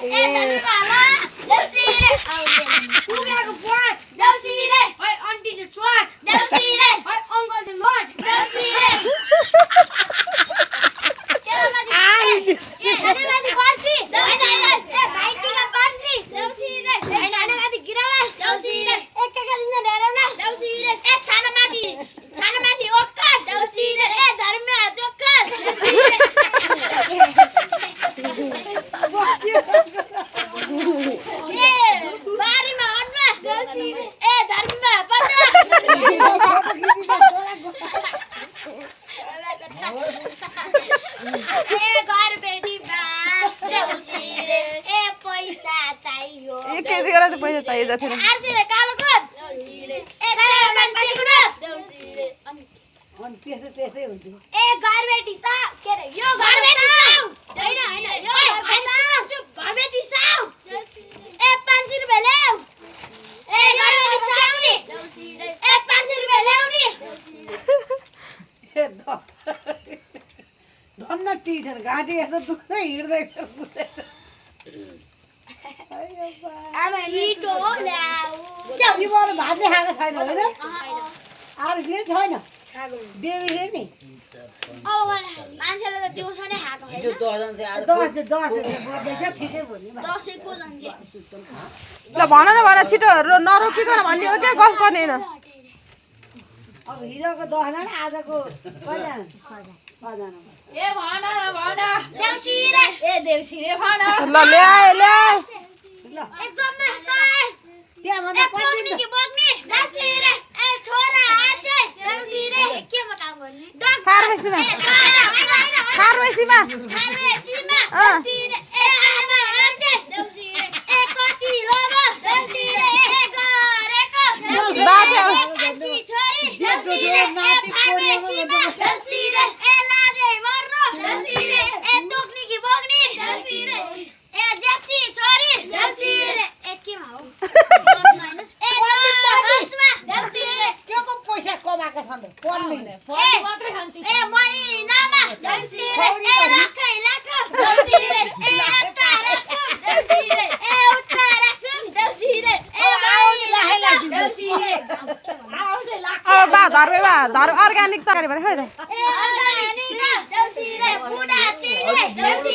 ए धर्ममा देउसी रे पुगेको पोट देउसी रे ओइ आन्टी चाहिँ चोट देउसी रे ओइ अंकल चाहिँ लोट देउसी रे के माथि पर्सी ए भाइटिका पर्सी देउसी रे हैन माथि गिराउला देउसी रे एकका दिन ढेराउला देउसी रे ए छाना माथि ओक्कर देउसी रे ए धर्ममा जोक्कर देउसी रे ए बारीमा अन्ना देउसी रे ए धर्ममा पन्ना ए घर बेटी बा देउसी रे ए पैसा चाहियो ए के दिएर त पैसा चाहियो जति आरसी रे कालो कोट देउसी रे ए चामन सिकुनो देउसी रे अनि त्यसै हुन्छ ए घर बेटी सा के रे यो घर बेटी साउ हैन यो घर बेटी साउ ए 500 रुपैयाँ ल्याउ ए घर बेटी साउ नि देउसी रे ए 500 रुपैयाँ ल्याउ नि ए धन्न टिचर घाँटी यस्तो दुख्दै हिँड्दै अब लिटो ल्याउ तिमीहरू भातले खाएको छैन होइन आरुषले छैन देवीले नि अब मान्छेले त दिउँसो नै खाएको हैन दस ठिकै भयो नि दसैँको जन्जे ल भन न भन छिटो नरोकिकन भन्ने हो क्या गफ गर्ने होइन अब हिरोको 10 जना आजको कतिजना 6 जना ए भन देउसी रे ए देउसी रे भन ल ल्याए ल एकदमै सय त्यहाँ भन्दा बोक्नी कि बोक्नी देउसी रे ए छोरा आछे देउसी रे के म काम गर्ने फार्मेसीमा फार्मेसीमा देउसी रे ए आमा आछे देउसी रे ए कति लोभ देउसी रे ए गरेको बाजे ए कान्छी छोरी देउसी रे ए फार्मेसीमा देउसी रे ए लाजै मर्नु देउसी रे ए टोक्नी कि बोक्नी देउसी रे ए जेप्सी छोरी देउसी रे ए के हो ए रसमा देउसी रे केको पैसा कमाएको छन् पढ्ने ए महिनामा देउसी रे ए राखै लाख देउसी रे ए अट्टा राख देउसी रे ए उट्टा राख देउसी रे ए महिना देउसी रे आउँछ लाख अब धर्म अर्ग्यानिक तरकारी भने खै त ए अर्ग्यानिक देउसी रे बुढा चिने देउसी